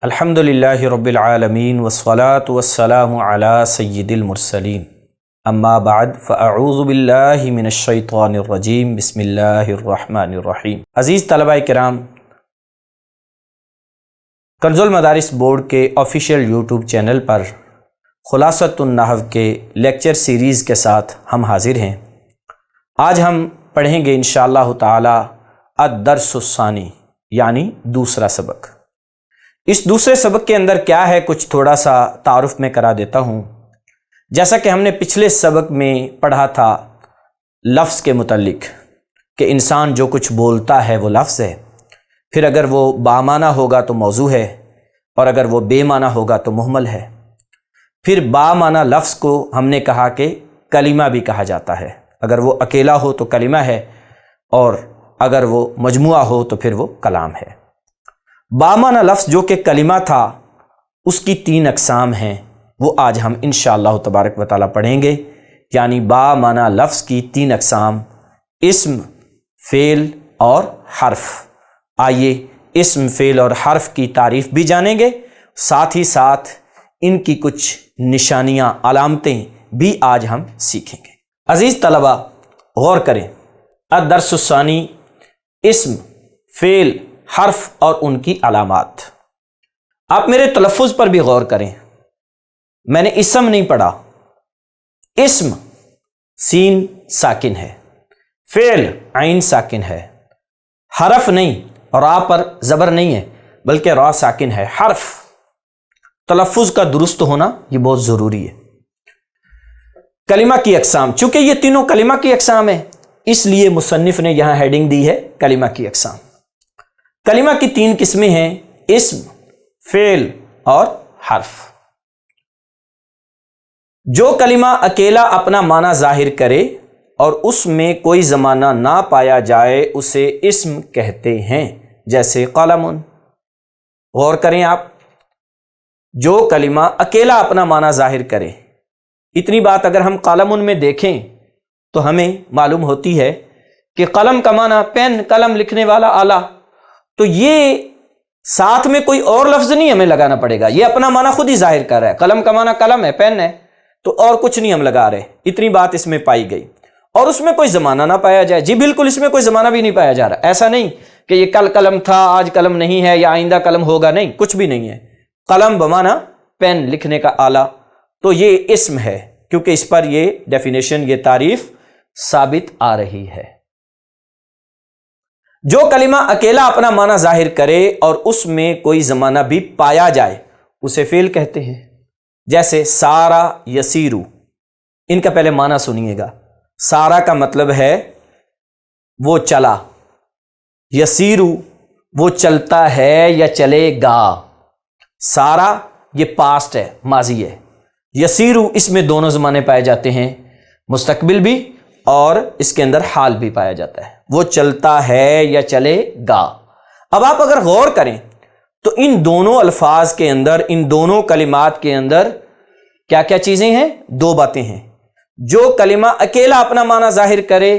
الحمدللہ رب العالمین والصلاة والسلام علی سید المرسلین اما بعد فاعوذ باللہ من الشیطان الرجیم بسم اللہ الرحمن الرحیم۔ عزیز طلبہ کرام، کنز المدارس بورڈ کے آفیشیل یوٹیوب چینل پر خلاصۃ النحو کے لیکچر سیریز کے ساتھ ہم حاضر ہیں۔ آج ہم پڑھیں گے انشاءاللہ تعالی الدرس الثانی، یعنی دوسرا سبق۔ اس دوسرے سبق کے اندر کیا ہے کچھ تھوڑا سا تعارف میں کرا دیتا ہوں۔ جیسا کہ ہم نے پچھلے سبق میں پڑھا تھا لفظ کے متعلق کہ انسان جو کچھ بولتا ہے وہ لفظ ہے، پھر اگر وہ بامعنی ہوگا تو موضوع ہے، اور اگر وہ بے معنی ہوگا تو مہمل ہے۔ پھر بامعنی لفظ کو ہم نے کہا کہ کلمہ بھی کہا جاتا ہے، اگر وہ اکیلا ہو تو کلمہ ہے، اور اگر وہ مجموعہ ہو تو پھر وہ کلام ہے۔ بامعنی لفظ جو کہ کلمہ تھا اس کی 3 اقسام ہیں، وہ آج ہم انشاءاللہ تبارک و تعالیٰ پڑھیں گے۔ یعنی بامعنی لفظ کی 3 اقسام، اسم، فعل اور حرف۔ آئیے اسم، فعل اور حرف کی تعریف بھی جانیں گے، ساتھ ہی ساتھ ان کی کچھ نشانیاں، علامتیں بھی آج ہم سیکھیں گے۔ عزیز طلبہ غور کریں، الدرس الثانی، اسم، فعل، حرف اور ان کی علامات۔ آپ میرے تلفظ پر بھی غور کریں، میں نے اسم نہیں پڑھا، اسم سین ساکن ہے، فعل عین ساکن ہے، حرف نہیں، را پر زبر نہیں ہے بلکہ را ساکن ہے۔ حرف، تلفظ کا درست ہونا یہ بہت ضروری ہے۔ کلمہ کی اقسام، چونکہ یہ تینوں کلمہ کی اقسام ہیں اس لیے مصنف نے یہاں ہیڈنگ دی ہے کلمہ کی اقسام۔ کلمہ کی 3 قسمیں ہیں، اسم، فعل اور حرف۔ جو کلمہ اکیلا اپنا معنی ظاہر کرے اور اس میں کوئی زمانہ نہ پایا جائے اسے اسم کہتے ہیں، جیسے قلم۔ غور کریں آپ، جو کلمہ اکیلا اپنا معنی ظاہر کرے، اتنی بات اگر ہم قلم میں دیکھیں تو ہمیں معلوم ہوتی ہے کہ قلم کا معنی پین، قلم لکھنے والا آلہ، تو یہ ساتھ میں کوئی اور لفظ نہیں ہمیں لگانا پڑے گا، یہ اپنا معنی خود ہی ظاہر کر رہا ہے۔ قلم کا معنی قلم ہے، پین ہے، تو اور کچھ نہیں ہم لگا رہے، اتنی بات اس میں پائی گئی۔ اور اس میں کوئی زمانہ نہ پایا جائے، جی بالکل اس میں کوئی زمانہ بھی نہیں پایا جا رہا، ایسا نہیں کہ یہ کل قلم تھا آج قلم نہیں ہے یا آئندہ قلم ہوگا، نہیں، کچھ بھی نہیں ہے۔ قلم بمعنی پین، لکھنے کا آلہ، تو یہ اسم ہے، کیونکہ اس پر یہ ڈیفینیشن، یہ تعریف ثابت آ رہی ہے۔ جو کلمہ اکیلا اپنا معنی ظاہر کرے اور اس میں کوئی زمانہ بھی پایا جائے اسے فعل کہتے ہیں، جیسے سارا، یسیرو۔ ان کا پہلے معنی سنیے گا۔ سارا کا مطلب ہے وہ چلا، یسیرو وہ چلتا ہے یا چلے گا۔ سارا یہ پاسٹ ہے، ماضی ہے، یسیرو اس میں دونوں زمانے پائے جاتے ہیں، مستقبل بھی اور اس کے اندر حال بھی پایا جاتا ہے، وہ چلتا ہے یا چلے گا۔ اب آپ اگر غور کریں تو ان دونوں الفاظ کے اندر، ان دونوں کلمات کے اندر کیا کیا چیزیں ہیں؟ 2 باتیں ہیں۔ جو کلمہ اکیلا اپنا معنی ظاہر کرے،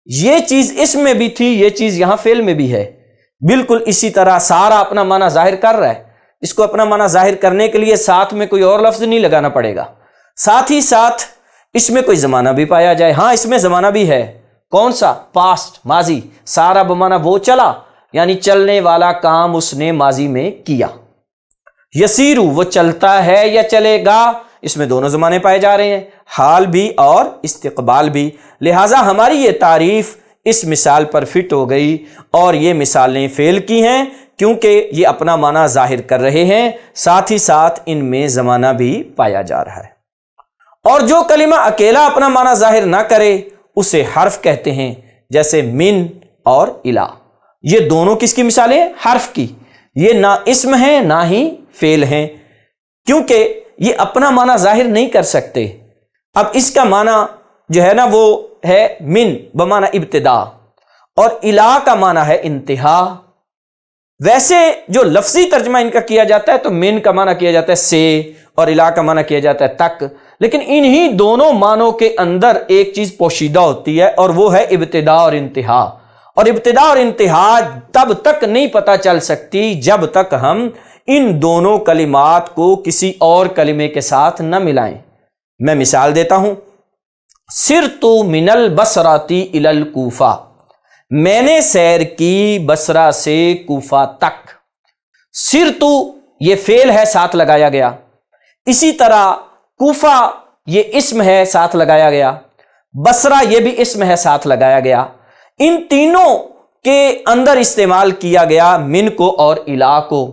یہ چیز اس میں بھی تھی، یہ چیز یہاں فعل میں بھی ہے۔ بالکل اسی طرح سارا اپنا معنی ظاہر کر رہا ہے، اس کو اپنا معنی ظاہر کرنے کے لیے ساتھ میں کوئی اور لفظ نہیں لگانا پڑے گا، ساتھ ہی ساتھ اس میں کوئی زمانہ بھی پایا جائے۔ ہاں اس میں زمانہ بھی ہے، کون سا؟ پاسٹ، ماضی۔ سارا بمعنی وہ چلا، یعنی چلنے والا کام اس نے ماضی میں کیا۔ یسیرو وہ چلتا ہے یا چلے گا، اس میں دونوں زمانے پائے جا رہے ہیں، حال بھی اور استقبال بھی۔ لہٰذا ہماری یہ تعریف اس مثال پر فٹ ہو گئی، اور یہ مثالیں فعل کی ہیں کیونکہ یہ اپنا معنی ظاہر کر رہے ہیں، ساتھ ہی ساتھ ان میں زمانہ بھی پایا جا رہا ہے۔ اور جو کلمہ اکیلا اپنا معنی ظاہر نہ کرے اسے حرف کہتے ہیں، جیسے من اور الا۔ یہ دونوں کس کی مثالیں ہیں؟ حرف کی۔ یہ نہ اسم ہیں نہ ہی فعل ہیں، کیونکہ یہ اپنا معنی ظاہر نہیں کر سکتے۔ اب اس کا معنی جو ہے نا وہ ہے من بمعنی ابتدا، اور الا کا معنی ہے انتہا۔ ویسے جو لفظی ترجمہ ان کا کیا جاتا ہے تو من کا معنی کیا جاتا ہے سے، اور الا کا معنی کیا جاتا ہے تک، لیکن انہی دونوں معنوں کے اندر ایک چیز پوشیدہ ہوتی ہے، اور وہ ہے ابتدا اور انتہا۔ اور ابتدا اور انتہا تب تک نہیں پتہ چل سکتی جب تک ہم ان دونوں کلمات کو کسی اور کلمے کے ساتھ نہ ملائیں۔ میں مثال دیتا ہوں، سرت من البصرۃ الی الکوفہ، میں نے سیر کی بصرہ سے کوفہ تک۔ سرت یہ فعل ہے، ساتھ لگایا گیا، اسی طرح کوفہ یہ اسم ہے، ساتھ لگایا گیا، بصرہ یہ بھی اسم ہے، ساتھ لگایا گیا۔ ان تینوں کے اندر استعمال کیا گیا من کو اور الا کو،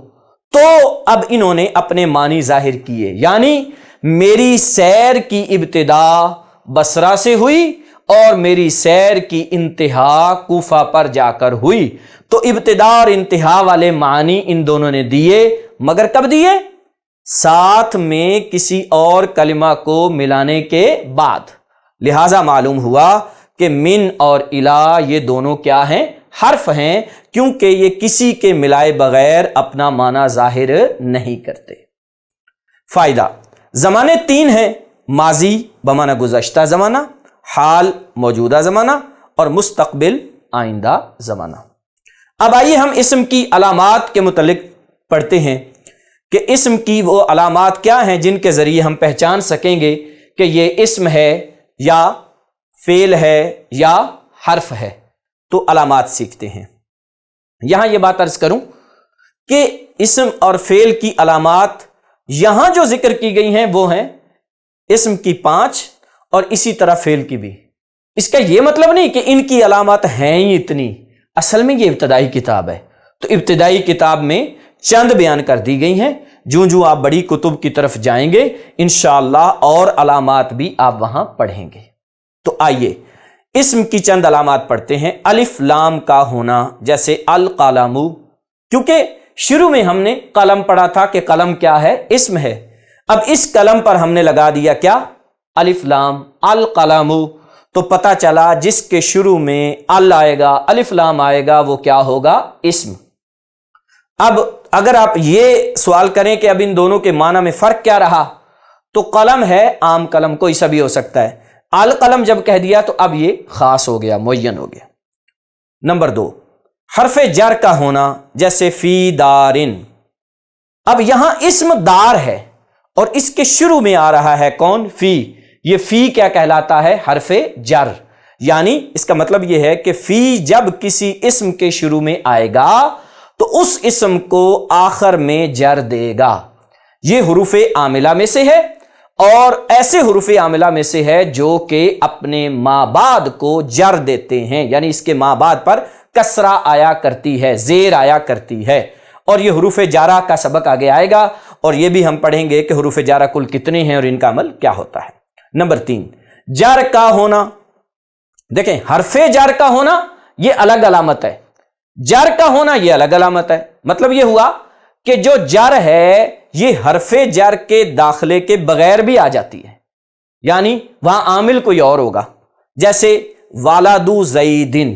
تو اب انہوں نے اپنے معنی ظاہر کیے، یعنی میری سیر کی ابتدا بصرہ سے ہوئی اور میری سیر کی انتہا کوفہ پر جا کر ہوئی، تو ابتدا اور انتہا والے معنی ان دونوں نے دیے، مگر کب دیے؟ ساتھ میں کسی اور کلمہ کو ملانے کے بعد۔ لہذا معلوم ہوا کہ من اور الا یہ دونوں کیا ہیں؟ حرف ہیں، کیونکہ یہ کسی کے ملائے بغیر اپنا معنی ظاہر نہیں کرتے۔ فائدہ، زمانے تین ہیں، ماضی بمعنی گزشتہ زمانہ، حال موجودہ زمانہ، اور مستقبل آئندہ زمانہ۔ اب آئیے ہم اسم کی علامات کے متعلق پڑھتے ہیں کہ اسم کی وہ علامات کیا ہیں جن کے ذریعے ہم پہچان سکیں گے کہ یہ اسم ہے یا فعل ہے یا حرف ہے۔ تو علامات سیکھتے ہیں۔ یہاں یہ بات عرض کروں کہ اسم اور فعل کی علامات یہاں جو ذکر کی گئی ہیں وہ ہیں اسم کی 5 اور اسی طرح فعل کی بھی۔ اس کا یہ مطلب نہیں کہ ان کی علامات ہیں ہی اتنی، اصل میں یہ ابتدائی کتاب ہے، تو ابتدائی کتاب میں چند بیان کر دی گئی ہیں، جو آپ بڑی کتب کی طرف جائیں گے انشاءاللہ اور علامات بھی آپ وہاں پڑھیں گے۔ تو آئیے اسم کی چند علامات پڑھتے ہیں۔ الف لام کا ہونا، جیسے القلم، کیونکہ شروع میں ہم نے قلم پڑھا تھا کہ قلم کیا ہے؟ اسم ہے۔ اب اس قلم پر ہم نے لگا دیا کیا؟ الف لام، القلم، تو پتہ چلا جس کے شروع میں ال آئے گا، الف لام آئے گا، وہ کیا ہوگا؟ اسم۔ اب اگر آپ یہ سوال کریں کہ اب ان دونوں کے معنی میں فرق کیا رہا، تو قلم ہے، عام قلم کوئی سا بھی ہو سکتا ہے، القلم جب کہہ دیا تو اب یہ خاص ہو گیا، معین ہو گیا۔ نمبر 2، حرف جر کا ہونا، جیسے فی دارن۔ اب یہاں اسم دار ہے اور اس کے شروع میں آ رہا ہے کون؟ فی۔ یہ فی کیا کہلاتا ہے؟ حرف جر، یعنی اس کا مطلب یہ ہے کہ فی جب کسی اسم کے شروع میں آئے گا تو اس اسم کو آخر میں جر دے گا۔ یہ حروف عاملہ میں سے ہے، اور ایسے حروف عاملہ میں سے ہے جو کہ اپنے ما بعد کو جر دیتے ہیں، یعنی اس کے ما بعد پر کسرہ آیا کرتی ہے، زیر آیا کرتی ہے، اور یہ حروف جارہ کا سبق آگے آئے گا، اور یہ بھی ہم پڑھیں گے کہ حروف جارہ کل کتنے ہیں اور ان کا عمل کیا ہوتا ہے۔ نمبر 3، جر کا ہونا۔ دیکھیں، حرف جر کا ہونا یہ الگ علامت ہے، جر کا ہونا یہ الگ علامت ہے۔ مطلب یہ ہوا کہ جو جر ہے یہ حرف جر کے داخلے کے بغیر بھی آ جاتی ہے، یعنی وہاں عامل کوئی اور ہوگا، جیسے والد زیدن۔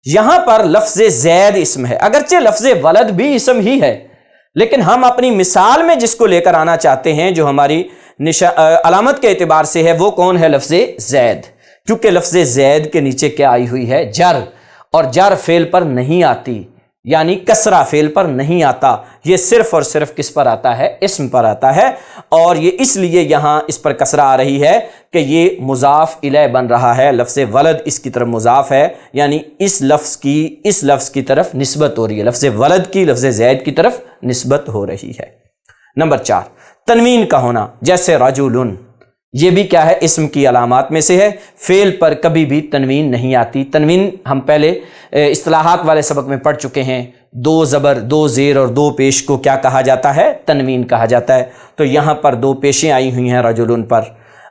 یہاں پر لفظ زید اسم ہے، اگرچہ لفظ ولد بھی اسم ہی ہے، لیکن ہم اپنی مثال میں جس کو لے کر آنا چاہتے ہیں جو ہماری علامت کے اعتبار سے ہے، وہ کون ہے؟ لفظ زید، کیونکہ لفظ زید کے نیچے کیا آئی ہوئی ہے؟ جر، اور جر فعل پر نہیں آتی، یعنی کسرہ فعل پر نہیں آتا، یہ صرف اور صرف کس پر آتا ہے؟ اسم پر آتا ہے، اور یہ اس لیے یہاں اس پر کسرہ آ رہی ہے کہ یہ مضاف الیہ بن رہا ہے، لفظ ولد اس کی طرف مضاف ہے، یعنی اس لفظ کی طرف نسبت ہو رہی ہے، لفظ ولد کی لفظ زید کی طرف نسبت ہو رہی ہے۔ نمبر 4، تنوین کا ہونا، جیسے رجل۔ یہ بھی کیا ہے؟ اسم کی علامات میں سے ہے، فعل پر کبھی بھی تنوین نہیں آتی۔ تنوین ہم پہلے اصطلاحات والے سبق میں پڑھ چکے ہیں، 2 زبر 2 زیر اور 2 پیش کو کیا کہا جاتا ہے؟ تنوین کہا جاتا ہے۔ تو یہاں پر 2 پیشیں آئی ہوئی ہیں رجل پر،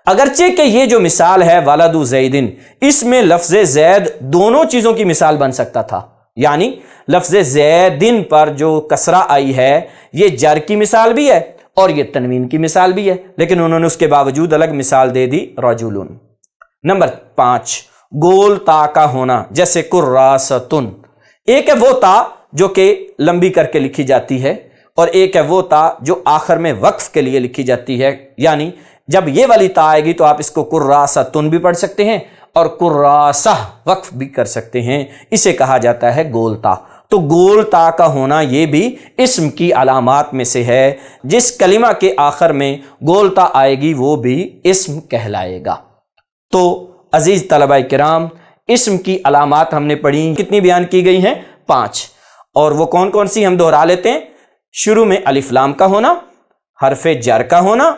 اگرچہ کہ یہ جو مثال ہے والد زیدن، اس میں لفظ زید دونوں چیزوں کی مثال بن سکتا تھا، یعنی لفظ زیدن پر جو کسرہ آئی ہے یہ جر کی مثال بھی ہے اور یہ تنوین کی مثال بھی ہے، لیکن انہوں نے اس کے باوجود الگ مثال دے دی، رجل۔ نمبر 5، گول تا کا ہونا، جیسے کراستن۔ ایک ہے وہ تا جو کہ لمبی کر کے لکھی جاتی ہے، اور ایک ہے وہ تا جو آخر میں وقف کے لیے لکھی جاتی ہے، یعنی جب یہ والی تا آئے گی تو آپ اس کو کراستن بھی پڑھ سکتے ہیں اور کراسہ وقف بھی کر سکتے ہیں، اسے کہا جاتا ہے گول تا۔ تو گول تا کا ہونا یہ بھی اسم کی علامات میں سے ہے. جس کلمہ کے آخر میں گول تا آئے گی وہ بھی اسم کہلائے گا. تو عزیز طلبہ کرام، اسم کی علامات ہم نے پڑھی، کتنی بیان کی گئی ہیں؟ 5. اور وہ کون کون سی ہم دہرا لیتے ہیں. شروع میں الف لام کا ہونا، حرف جر کا ہونا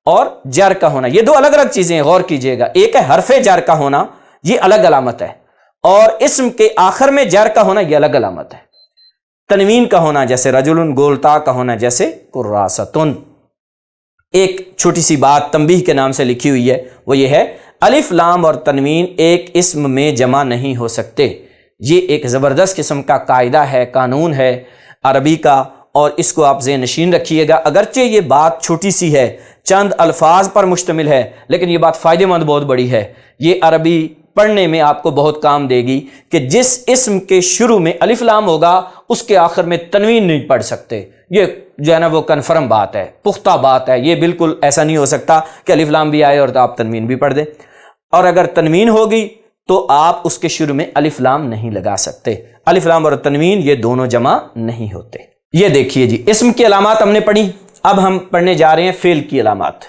اور جر کا ہونا. یہ دو الگ الگ چیزیں ہیں، غور کیجئے گا. ایک ہے حرف جر کا ہونا، یہ الگ علامت ہے، اور اسم کے آخر میں جر کا ہونا یہ الگ علامت ہے. تنوین کا ہونا جیسے رجل، گولتا کا ہونا جیسے کراستن. ایک چھوٹی سی بات تنبیہ کے نام سے لکھی ہوئی ہے، وہ یہ ہے الف لام اور تنوین ایک اسم میں جمع نہیں ہو سکتے. یہ ایک زبردست قسم کا قاعدہ ہے، قانون ہے عربی کا، اور اس کو آپ ذہن نشین رکھیے گا. اگرچہ یہ بات چھوٹی سی ہے، چند الفاظ پر مشتمل ہے، لیکن یہ بات فائدہ مند بہت بڑی ہے. یہ عربی پڑھنے میں آپ کو بہت کام دے گی کہ جس اسم کے شروع میں الف لام ہوگا اس کے آخر میں تنوین نہیں پڑھ سکتے. یہ جو ہے نا وہ کنفرم بات ہے، پختہ بات ہے. یہ بالکل ایسا نہیں ہو سکتا کہ الف لام بھی آئے اور آپ تنوین بھی پڑھ دیں. اور اگر تنوین ہوگی تو آپ اس کے شروع میں الف لام نہیں لگا سکتے. الف لام اور تنوین یہ دونوں جمع نہیں ہوتے. یہ دیکھیے جی، اسم کی علامات ہم نے پڑھی. اب ہم پڑھنے جا رہے ہیں فعل کی علامات.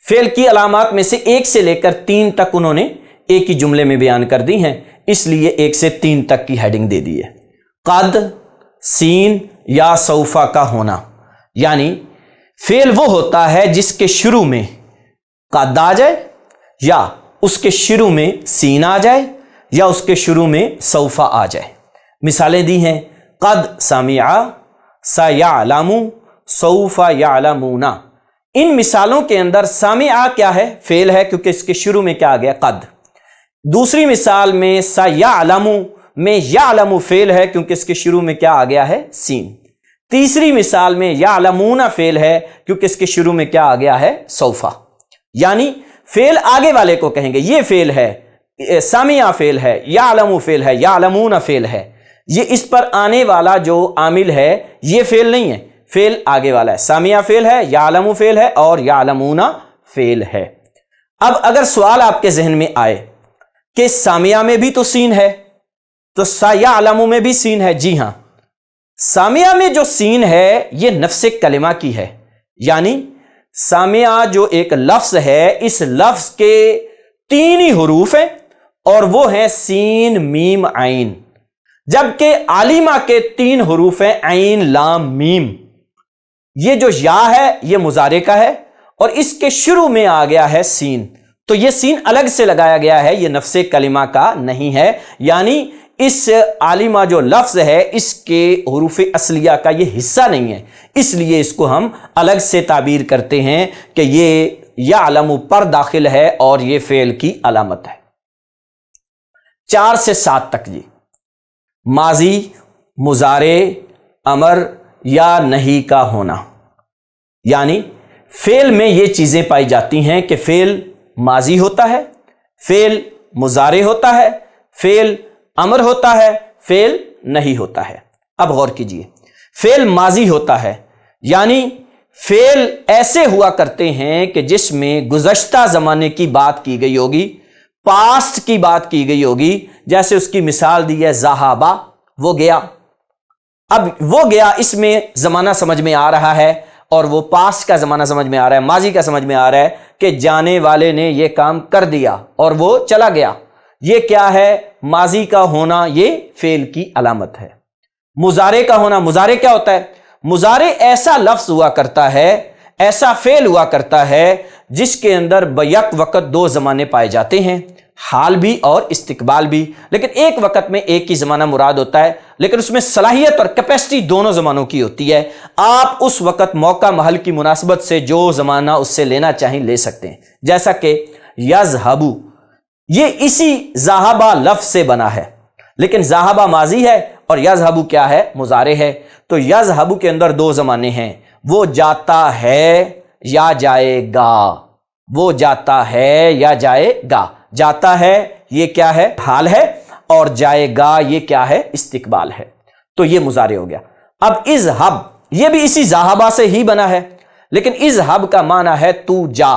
فعل کی علامات میں سے 1 سے لے کر 3 تک انہوں نے ایک ہی جملے میں بیان کر دی ہیں، اس لیے 1 سے 3 تک کی ہیڈنگ دے دی ہے. قد، سین یا سوفا کا ہونا، یعنی فعل وہ ہوتا ہے جس کے شروع میں قد آ جائے، یا اس کے شروع میں سین آ جائے، یا اس کے شروع میں سوفا آ جائے. مثالیں دی ہیں: قد سمع، سیعلم، سوف یعلمون. ان مثالوں کے اندر سمع کیا ہے؟ فعل ہے، کیونکہ اس کے شروع میں کیا آ گیا؟ قد. دوسری مثال میں سیعلم میں یعلم فعل ہے، کیونکہ اس کے شروع میں کیا آ گیا ہے؟ سین. تیسری مثال میں یعلمون فعل ہے، کیونکہ اس کے شروع میں کیا آ گیا ہے؟ سوفا. یعنی فعل آگے والے کو کہیں گے یہ فعل ہے، سمع فعل ہے، یعلم فعل ہے، یعلمون فعل ہے. یہ اس پر آنے والا جو عامل ہے یہ فعل نہیں ہے، فعل آگے والا ہے. سمع فعل ہے، یعلم فعل ہے اور یعلمون فعل ہے. اب اگر سوال آپ کے ذہن میں آئے کہ سامعہ میں بھی تو سین ہے تو سیعلم میں بھی سین ہے. جی ہاں، سامعہ میں جو سین ہے یہ نفس کلمہ کی ہے، یعنی سامعہ جو ایک لفظ ہے، اس لفظ کے 3 ہی حروف ہیں اور وہ ہیں سین، میم، عین. جبکہ عالمہ کے 3 حروف ہیں عین، لام، میم. یہ جو یا ہے یہ مضارع کا ہے اور اس کے شروع میں آ گیا ہے سین، تو یہ سین الگ سے لگایا گیا ہے، یہ نفس کلمہ کا نہیں ہے. یعنی اس عالمہ جو لفظ ہے اس کے حروف اصلیہ کا یہ حصہ نہیں ہے، اس لیے اس کو ہم الگ سے تعبیر کرتے ہیں کہ یہ یعلم پر داخل ہے اور یہ فعل کی علامت ہے. 4 سے 7 تک جی، ماضی، مضارع، امر یا نہیں کا ہونا. یعنی فعل میں یہ چیزیں پائی جاتی ہیں کہ فعل ماضی ہوتا ہے، فعل مضارع ہوتا ہے، فعل امر ہوتا ہے، فعل نہیں ہوتا ہے. اب غور کیجئے، فعل ماضی ہوتا ہے یعنی فعل ایسے ہوا کرتے ہیں کہ جس میں گزشتہ زمانے کی بات کی گئی ہوگی، پاسٹ کی بات کی گئی ہوگی. جیسے اس کی مثال دی ہے ذہابہ، وہ گیا. اب وہ گیا اس میں زمانہ سمجھ میں آ رہا ہے اور وہ پاسٹ کا زمانہ سمجھ میں آ رہا ہے، ماضی کا سمجھ میں آ رہا ہے کہ جانے والے نے یہ کام کر دیا اور وہ چلا گیا. یہ کیا ہے؟ ماضی کا ہونا یہ فعل کی علامت ہے. مضارع کا ہونا، مضارع کیا ہوتا ہے؟ مضارع ایسا لفظ ہوا کرتا ہے، ایسا فعل ہوا کرتا ہے جس کے اندر بیک وقت 2 زمانے پائے جاتے ہیں، حال بھی اور استقبال بھی. لیکن ایک وقت میں ایک ہی زمانہ مراد ہوتا ہے، لیکن اس میں صلاحیت اور کیپیسٹی دونوں زمانوں کی ہوتی ہے. آپ اس وقت موقع محل کی مناسبت سے جو زمانہ اس سے لینا چاہیں لے سکتے ہیں. جیسا کہ یذهبو، یہ اسی ذہبہ لفظ سے بنا ہے، لیکن ذہبہ ماضی ہے اور یذهبو کیا ہے؟ مضارع ہے. تو یذهبو کے اندر 2 زمانے ہیں، وہ جاتا ہے یا جائے گا، وہ جاتا ہے یا جائے گا. جاتا ہے یہ کیا ہے؟ حال ہے، اور جائے گا یہ کیا ہے؟ استقبال ہے. تو یہ مضارع ہو گیا. اب اذهب یہ بھی اسی ذہبہ سے ہی بنا ہے، لیکن اذهب کا معنی ہے تو جا.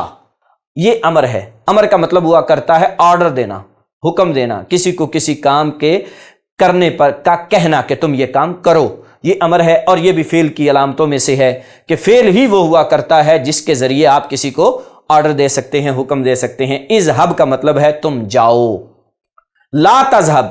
یہ امر ہے. امر کا مطلب ہوا کرتا ہے آرڈر دینا، حکم دینا، کسی کو کسی کام کے کرنے پر کا کہنا کہ تم یہ کام کرو، یہ امر ہے، اور یہ بھی فعل کی علامتوں میں سے ہے کہ فعل ہی وہ ہوا کرتا ہے جس کے ذریعے آپ کسی کو آرڈر دے سکتے ہیں، حکم دے سکتے ہیں۔ اذهب کا مطلب ہے تم جاؤ، لا تذهب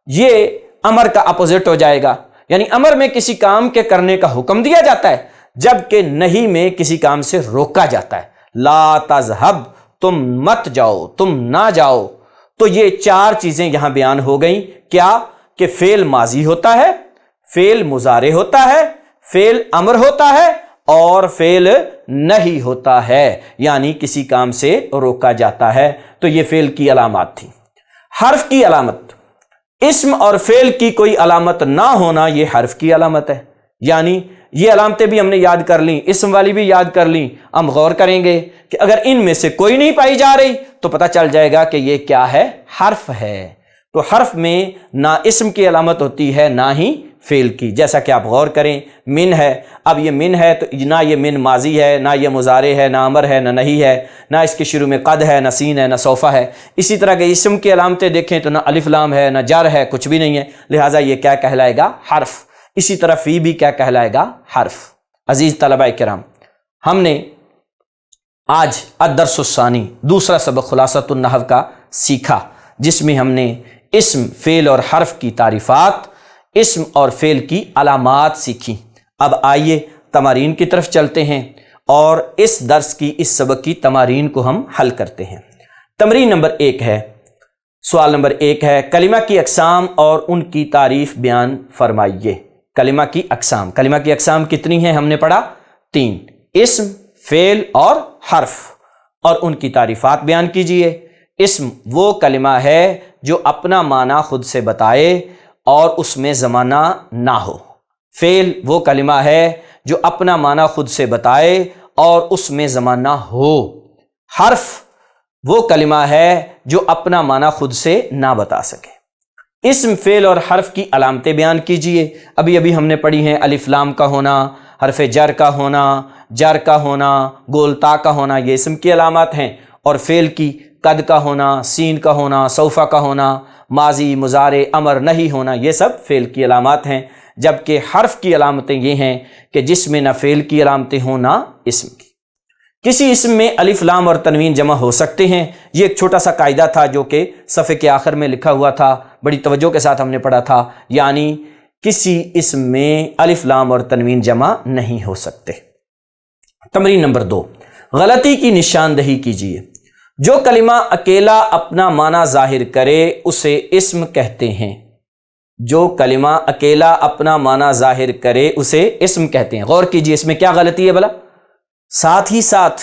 یہ امر کا اپوزٹ ہو جائے گا، یعنی امر میں کسی کام کے کرنے کا حکم دیا جاتا ہے، جبکہ نہیں میں کسی کام سے روکا جاتا ہے۔ لا تذهب تم مت جاؤ، تم نہ جاؤ۔ تو یہ چار چیزیں یہاں بیان ہو گئیں، کیا کہ فعل ماضی ہوتا ہے، فعل مضارع ہوتا ہے، فعل امر ہوتا ہے، اور فعل نہیں ہوتا ہے، یعنی کسی کام سے روکا جاتا ہے۔ تو یہ فعل کی علامات تھی۔ حرف کی علامت، اسم اور فعل کی کوئی علامت نہ ہونا یہ حرف کی علامت ہے، یعنی یہ علامتیں بھی ہم نے یاد کر لیں، اسم والی بھی یاد کر لیں۔ ہم غور کریں گے کہ اگر ان میں سے کوئی نہیں پائی جا رہی تو پتہ چل جائے گا کہ یہ کیا ہے، حرف ہے۔ تو حرف میں نہ اسم کی علامت ہوتی ہے نہ ہی فعل کی، جیسا کہ آپ غور کریں، من ہے، اب یہ من ہے تو نہ یہ من ماضی ہے، نہ یہ مضارع ہے، نہ امر ہے، نہ نہیں ہے، نہ اس کے شروع میں قد ہے، نہ سین ہے، نہ سوفا ہے۔ اسی طرح کے اسم کی علامتیں دیکھیں تو نہ الف لام ہے، نہ جر ہے، کچھ بھی نہیں ہے، لہٰذا یہ کیا کہلائے گا، حرف۔ اسی طرح فی بھی کیا کہلائے گا، حرف۔ عزیز طلبہ کرام، ہم نے آج الدرس الثانی دوسرا سبق خلاصۃ النحو کا سیکھا، جس میں ہم نے اسم، فعل اور حرف کی تعریفات، اسم اور فعل کی علامات سیکھی۔ اب آئیے تمارین کی طرف چلتے ہیں اور اس درس کی، اس سبق کی تمارین کو ہم حل کرتے ہیں۔ تمرین نمبر 1 ہے، سوال نمبر 1 ہے، کلمہ کی اقسام اور ان کی تعریف بیان فرمائیے۔ کلمہ کی اقسام، کلمہ کی اقسام کتنی ہیں؟ ہم نے پڑھا 3، اسم، فعل اور حرف، اور ان کی تعریفات بیان کیجئے۔ اسم وہ کلمہ ہے جو اپنا معنی خود سے بتائے اور اس میں زمانہ نہ ہو۔ فعل وہ کلمہ ہے جو اپنا معنی خود سے بتائے اور اس میں زمانہ ہو۔ حرف وہ کلمہ ہے جو اپنا معنی خود سے نہ بتا سکے۔ اسم، فعل اور حرف کی علامتیں بیان کیجئے۔ ابھی ہم نے پڑھی ہیں، الف لام کا ہونا، حرف جر کا ہونا، جر کا ہونا، گول تا کا ہونا، یہ اسم کی علامات ہیں، اور فعل کی قد کا ہونا، سین کا ہونا، سوفا کا ہونا، ماضی، مضارع، امر نہیں ہونا، یہ سب فعل کی علامات ہیں۔ جبکہ حرف کی علامتیں یہ ہیں کہ جس میں نہ فعل کی علامتیں ہوں نہ اسم کی۔ کسی اسم میں الف لام اور تنوین جمع ہو سکتے ہیں، یہ ایک چھوٹا سا قاعدہ تھا جو کہ صفحے کے آخر میں لکھا ہوا تھا، بڑی توجہ کے ساتھ ہم نے پڑھا تھا، یعنی کسی اسم میں الف لام اور تنوین جمع نہیں ہو سکتے۔ تمرین نمبر 2، غلطی کی نشاندہی کیجیے۔ جو کلمہ اکیلا اپنا معنی ظاہر کرے اسے اسم کہتے ہیں۔ جو کلمہ اکیلا اپنا معنی ظاہر کرے اسے اسم کہتے ہیں۔ غور کیجیے، اس میں کیا غلطی ہے بھلا؟ ساتھ ہی ساتھ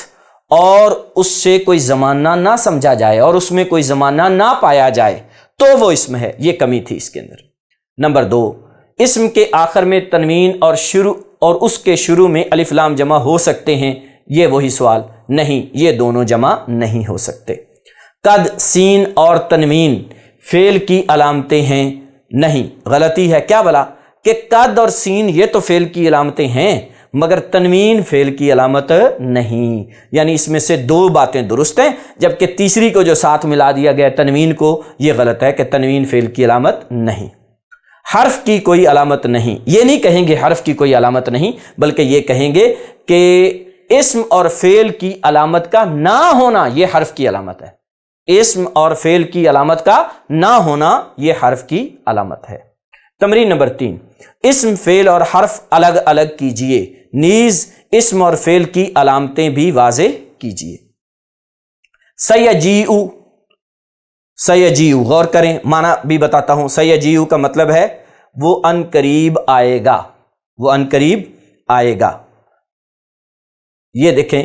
اور اس سے کوئی زمانہ نہ سمجھا جائے اور اس میں کوئی زمانہ نہ پایا جائے تو وہ اسم ہے، یہ کمی تھی اس کے اندر۔ نمبر 2، اسم کے آخر میں تنوین اور اس کے شروع میں الف لام جمع ہو سکتے ہیں، یہ وہی سوال، نہیں، یہ دونوں جمع نہیں ہو سکتے۔ قد، سین اور تنوین فعل کی علامتیں ہیں، نہیں، غلطی ہے۔ کیا بلا کہ قد اور سین یہ تو فعل کی علامتیں ہیں مگر تنوین فعل کی علامت نہیں، یعنی اس میں سے 2 باتیں درست ہیں، جبکہ تیسری کو جو ساتھ ملا دیا گیا تنوین کو، یہ غلط ہے کہ تنوین فعل کی علامت نہیں۔ حرف کی کوئی علامت نہیں، یہ نہیں کہیں گے حرف کی کوئی علامت نہیں، بلکہ یہ کہیں گے کہ اسم اور فعل کی علامت کا نہ ہونا یہ حرف کی علامت ہے۔ اسم اور فعل کی علامت کا نہ ہونا یہ حرف کی علامت ہے۔ تمرین نمبر 3، اسم، فعل اور حرف الگ الگ کیجئے، نیز اسم اور فعل کی علامتیں بھی واضح کیجئے۔ سیجیء، سیجیء، غور کریں، معنی بھی بتاتا ہوں۔ سیجیء کا مطلب ہے وہ ان قریب آئے گا، وہ ان قریب آئے گا۔ یہ دیکھیں،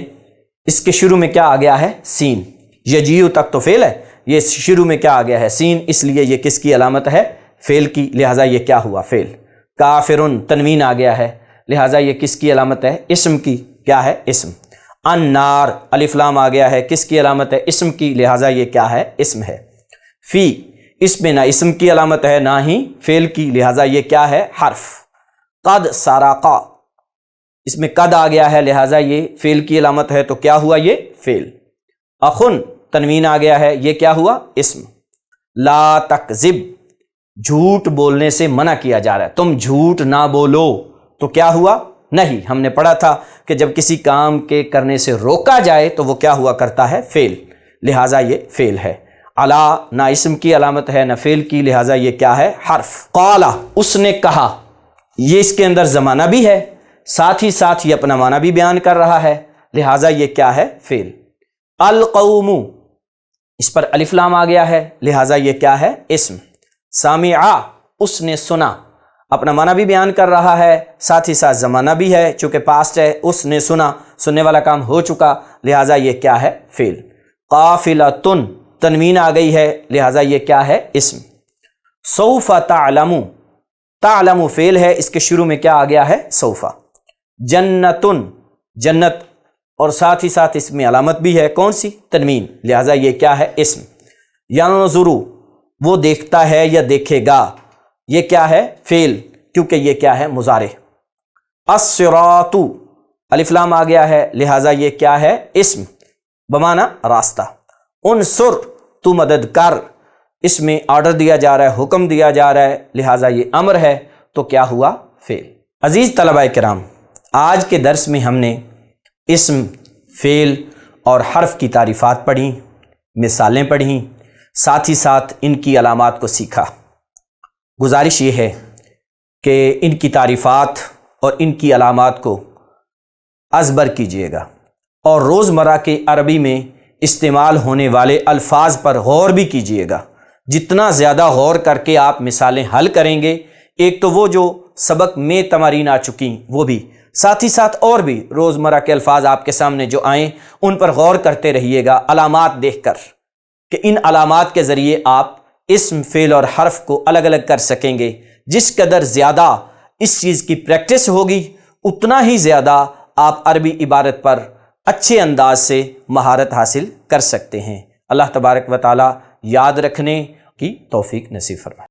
اس کے شروع میں کیا آ گیا ہے؟ سین۔ یجیء تک تو فعل ہے، یہ شروع میں کیا آ گیا ہے؟ سین، اس لیے یہ کس کی علامت ہے؟ فعل کی، لہٰذا یہ کیا ہوا؟ فعل۔ کافرن، تنوین آ گیا ہے، لہٰذا یہ کس کی علامت ہے؟ اسم کی، کیا ہے؟ اسم۔ النار، الف لام آ گیا ہے، کس کی علامت ہے؟ اسم کی، لہٰذا یہ کیا ہے؟ اسم ہے۔ فی، اس میں نہ اسم کی علامت ہے نہ ہی فعل کی، لہٰذا یہ کیا ہے؟ حرف۔ قد سرقا، اس میں قد آ گیا ہے، لہٰذا یہ فعل کی علامت ہے، تو کیا ہوا؟ یہ فعل۔ اخن، تنوین آ گیا ہے، یہ کیا ہوا؟ اسم۔ لا تکذب، جھوٹ بولنے سے منع کیا جا رہا ہے، تم جھوٹ نہ بولو، تو کیا ہوا؟ نہیں، ہم نے پڑھا تھا کہ جب کسی کام کے کرنے سے روکا جائے تو وہ کیا ہوا کرتا ہے؟ فعل، لہٰذا یہ فعل ہے۔ علا نہ اسم کی علامت ہے نہ فعل کی، لہٰذا یہ کیا ہے؟ حرف۔ قال اس نے کہا، یہ اس کے اندر زمانہ بھی ہے، ساتھ ہی ساتھ یہ اپنا معنی بھی بیان کر رہا ہے، لہٰذا یہ کیا ہے؟ فعل۔ القوم اس پر الف لام آ گیا ہے، لہٰذا یہ کیا ہے؟ اسم۔ سامعا اس نے سنا، اپنا معنی بھی بیان کر رہا ہے، ساتھ ہی ساتھ زمانہ بھی ہے، چونکہ پاسٹ ہے، اس نے سنا، سننے والا کام ہو چکا، لہٰذا یہ کیا ہے؟ فعل۔ قافلۃ تنوین آ گئی ہے، لہٰذا یہ کیا ہے؟ اسم۔ سوف تعلم، تعلم فعل ہے، اس کے شروع میں کیا آ گیا ہے؟ سوف۔ جنت جنت، اور ساتھ ہی ساتھ اس میں علامت بھی ہے، کون سی؟ تنوین، لہٰذا یہ کیا ہے؟ اسم۔ ینظر وہ دیکھتا ہے یا دیکھے گا، یہ کیا ہے؟ فعل، کیونکہ یہ کیا ہے؟ مضارع۔ الصراط الف لام آ گیا ہے، لہٰذا یہ کیا ہے؟ اسم بمعنی راستہ۔ انصر تو مدد کر، اس میں آرڈر دیا جا رہا ہے، حکم دیا جا رہا ہے، لہٰذا یہ امر ہے، تو کیا ہوا؟ فعل۔ عزیز طلبہ کرام، آج کے درس میں ہم نے اسم، فعل اور حرف کی تعریفات پڑھیں، مثالیں پڑھیں، ساتھ ہی ساتھ ان کی علامات کو سیکھا۔ گزارش یہ ہے کہ ان کی تعریفات اور ان کی علامات کو ازبر کیجیے گا، اور روزمرہ کے عربی میں استعمال ہونے والے الفاظ پر غور بھی کیجیے گا۔ جتنا زیادہ غور کر کے آپ مثالیں حل کریں گے، ایک تو وہ جو سبق میں تمارین آ چکی وہ بھی، ساتھ ہی ساتھ اور بھی روزمرہ کے الفاظ آپ کے سامنے جو آئیں ان پر غور کرتے رہیے گا، علامات دیکھ کر، کہ ان علامات کے ذریعے آپ اسم، فعل اور حرف کو الگ الگ کر سکیں گے۔ جس قدر زیادہ اس چیز کی پریکٹس ہوگی، اتنا ہی زیادہ آپ عربی عبارت پر اچھے انداز سے مہارت حاصل کر سکتے ہیں۔ اللہ تبارک و تعالی یاد رکھنے کی توفیق نصیب فرمائے۔